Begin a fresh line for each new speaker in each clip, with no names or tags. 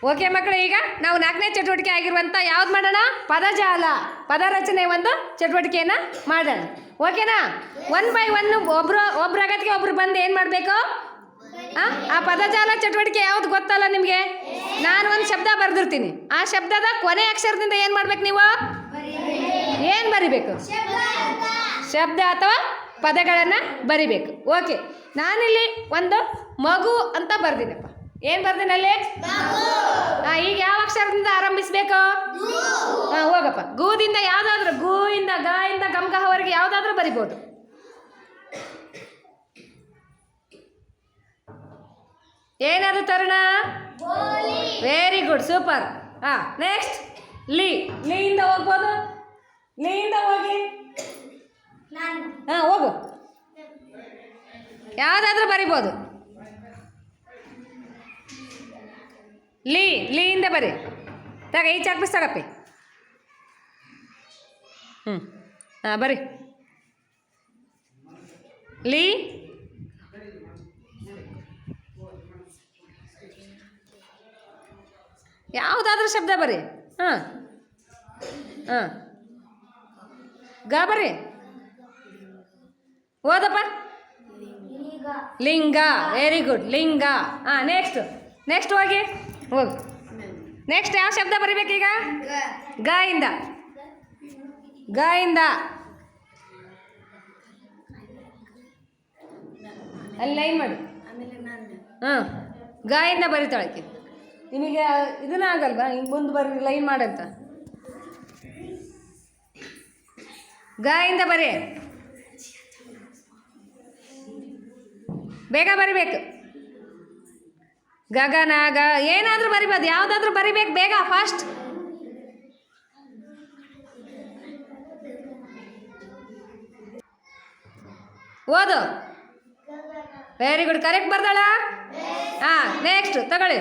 Okay ಮಕ್ಕಳು, ಈಗ ನಾವು 4ನೇ ಚಟುವಟಿಕೆ ಆಗಿರುವಂಥ ಯಾವ್ದು ಮಾಡೋಣ? ಪದಜಾಲ, ಪದ ರಚನೆ ಒಂದು ಚಟುವಟಿಕೆಯನ್ನು ಮಾಡೋಣ. ಓಕೆನಾ? 1 by 1 ಒಬ್ರ ಅಗತ್ಯಕ್ಕೆ ಒಬ್ರು ಬಂದು ಏನು ಮಾಡಬೇಕು? ಆ ಪದಜಾಲ ಚಟುವಟಿಕೆ ಯಾವ್ದು ಗೊತ್ತಲ್ಲ ನಿಮಗೆ? ನಾನು ಒಂದು ಶಬ್ದ ಬರೆದಿರ್ತೀನಿ. ಆ ಶಬ್ದದ ಕೊನೆ ಅಕ್ಷರದಿಂದ ಏನು ಮಾಡ್ಬೇಕು ನೀವು? ಏನು ಬರಿಬೇಕು? ಶಬ್ದ ಅಥವಾ ಪದಗಳನ್ನು ಬರಿಬೇಕು. ಓಕೆ, ನಾನಿಲ್ಲಿ ಒಂದು ಮಗು ಅಂತ ಬರ್ದಿನಪ್ಪ. ಏನು ಬರ್ದಿನಲ್ಲಿ? ಈಗ ಯಾವ ಅಕ್ಷರದಿಂದ ಆರಂಭಿಸ್ಬೇಕು? ಹೋಗಪ್ಪ. ಗೂದಿಂದ ಯಾವುದಾದ್ರೂ, ಗೂಯಿಂದ ಗ ಇಂದ ಗಮಗಹವರೆಗೆ ಯಾವುದಾದ್ರೂ ಬರಿಬೋದು. ಏನಾದ್ರು ತರುಣ? Very good, super. ನೆಕ್ಸ್ಟ್ ಲಿಯಿಂದ ಹೋಗ್ಬೋದು. ಲಿಯಿಂದ ಹೋಗಿ ಹೋಗು, ಯಾವುದಾದ್ರೂ ಬರಿಬೋದು. ಲಿಯಿಂದ ಬರಿ. ತಗ ಈ ಚಾಕ್ ಪೀಸ್ ತಗಪ್ಪಿ. ಬರಿ. ಲಿ ಯಾವುದಾದ್ರೂ ಶಬ್ದ ಬರಿ. ಗ ಬರಿ. ಓದಪ್ಪ. ಲಿಂಗ. ವೆರಿ ಗುಡ್, ಲಿಂಗ. ನೆಕ್ಸ್ಟ್ ಹೋಗಿ ಹೋಗು. ನೆಕ್ಸ್ಟ್ ಯಾವ ಶಬ್ದ ಬರಿಬೇಕೀಗ? ಗ ಇಂದ ಅಲ್ಲಿ ಲೈನ್ ಮಾಡಿ. ಗ ಇಂದ ಬರಿತಾಳಕ್ಕೆ. ನಿಮಗೆ ಇದನ್ನ ಆಗಲ್ವಾ? ಹಿಂಗೆ ಮುಂದೆ ಬರ್ರಿ, ಲೈನ್ ಮಾಡಂತ. ಗ ಇಂದ ಬರಿ. ಬೇಗ ಬರಿಬೇಕು. ಗಗನ, ಏನಾದರೂ ಬರಿಬೋದು, ಯಾವುದಾದ್ರೂ ಬರಿಬೇಕು ಬೇಗ, ಫಾಸ್ಟ್. ಓದು. ವೆರಿ ಗುಡ್, ಕರೆಕ್ಟ್ ಬರ್ದಾಳ. ನೆಕ್ಸ್ಟ್ ತಗೊಳ್ಳಿ.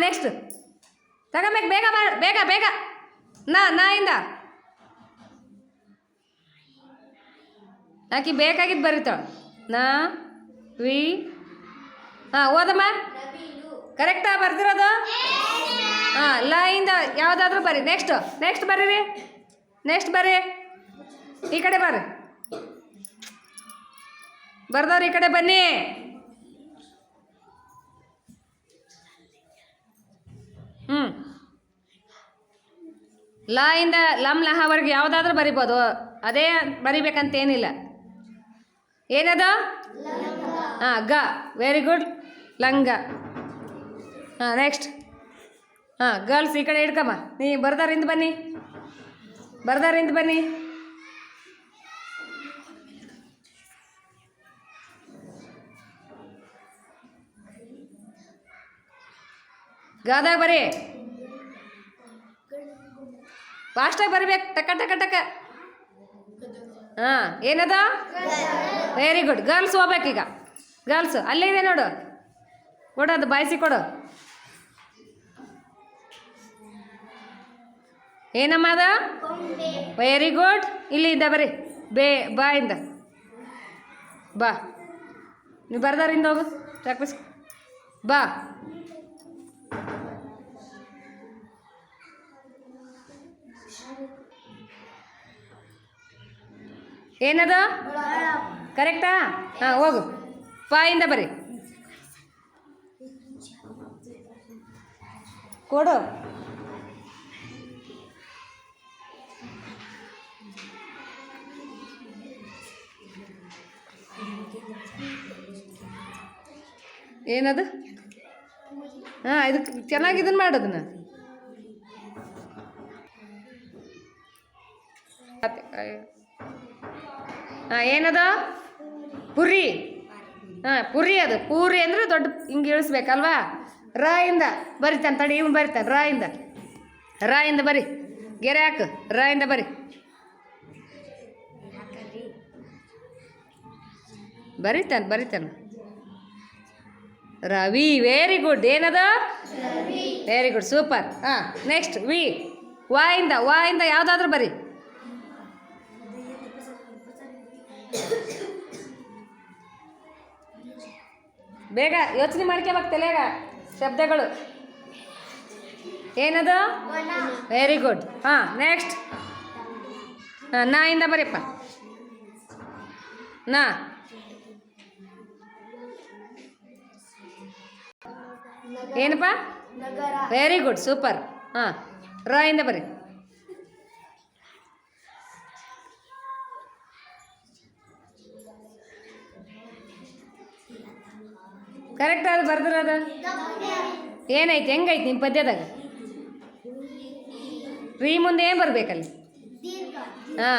ನೆಕ್ಸ್ಟ್ ತಗೋಬೇಕು, ಬೇಗ ಬೇಗ ಬೇಗ. ಇಂದ ಆಕಿ ಬೇಕಾಗಿದ್ದು ಬರೀತಾಳ. ವಿ. ಓದಮ್ಮ. ಕರೆಕ್ಟಾ ಬರ್ದಿರೋದು? ಲ ಇಂದ ಯಾವುದಾದ್ರೂ ಬರಿ. ನೆಕ್ಸ್ಟ್ ಬರ್ರಿ. ನೆಕ್ಸ್ಟ್ ಬರ್ರಿ. ಈ ಕಡೆ ಬರ್ರಿ. ಬರ್ದವ್ರು ಈ ಕಡೆ ಬನ್ನಿ. ಲ ಇಂದ ಲಂ ಲಹವರೆಗೆ ಯಾವುದಾದ್ರೂ ಬರಿಬೋದು. ಅದೇ ಬರಿಬೇಕಂತೇನಿಲ್ಲ. ಏನದು? ಗ. ವೆರಿ ಗುಡ್, ಲಂಗ. ನೆಕ್ಸ್ಟ್ ಗರ್ಲ್ಸ್ ಈ ಕಡೆ ಹಿಡ್ಕಮ್ಮ. ನೀ ಬರ್ದಾರಿಂದ ಬನ್ನಿ. ಗಾದಾಗ ಬರಿ. ಫಾಸ್ಟಾಗಿ ಬರಿಬೇಕು, ಟಕ. ಏನದ? Very good. ಗರ್ಲ್ಸ್ ಹೋಗ್ಬೇಕೀಗ. ಗರ್ಲ್ಸ್ ಅಲ್ಲೇ ಇದೆ ನೋಡು, ಕೊಡೋದು ಬಾಯಿಸಿ ಕೊಡು. ಏನಮ್ಮ ಅದ? Very good. ಇಲ್ಲಿ ಇದ್ದ ಬರಿ. ಬಾಯಿಂದ ಬಾ. ನೀವು ಬರ್ದಾರಿಂದ ಹೋಗು, ಚಾಕ್ಪೀಸ್ ಬಾ. ಏನದ? ಕರೆಕ್ಟಾ? ಹೋಗು. ಪಾಯಿಂದ ಬರಿ. ಕೊಡು. ಏನದು? ಇದಕ್ಕೆ ಚೆನ್ನಾಗಿ ಇದನ್ನು ಮಾಡೋದನ್ನ. ಏನದ? ಪುರಿ. ಪುರಿ. ಅದು ಪೂರಿ ಅಂದರೆ ದೊಡ್ಡ ಹಿಂಗೆ ಇಳಿಸ್ಬೇಕಲ್ವಾ? ರ ಇಂದ ಬರಿತಾನೆ. ತಡಿ, ಇವನು ಬರಿತಾನೆ. ರ ಇಂದ ಬರಿ. ಗೆರೆ ಹಾಕು. ರ ಇಂದ ಬರಿ. ಬರಿತಾನೆ. ರವಿ. Very good. ಏನದ? Very good, super. ನೆಕ್ಸ್ಟ್ ವಿ. ವ ಇಂದ ಯಾವುದಾದ್ರೂ ಬರಿ. ಬೇಗ ಯೋಚನೆ ಮಾಡ್ಕೋಬೇಕು ತಲೆಯಾಗ ಶಬ್ದಗಳು. ಏನದು ವೆರಿ ಗುಡ್. ಹಾಂ ನೆಕ್ಸ್ಟ್ ನಾ ಇಂದ ಬರೀಪ್ಪ. ನಾ ಏನಪ್ಪ ವೆರಿ ಗುಡ್ ಸೂಪರ್. ಹಾಂ ರ ಇಂದ ಬರೀ. ಕರೆಕ್ಟ್ ಅದು ಬರ್ದಿರೋದು ಏನೈತಿ ಹೆಂಗೈತಿ ನಿಮ್ಮ ಪದ್ಯದಾಗ? ರೀ ಮುಂದೆ ಏನು ಬರ್ಬೇಕಲ್ಲಿ? ಹಾಂ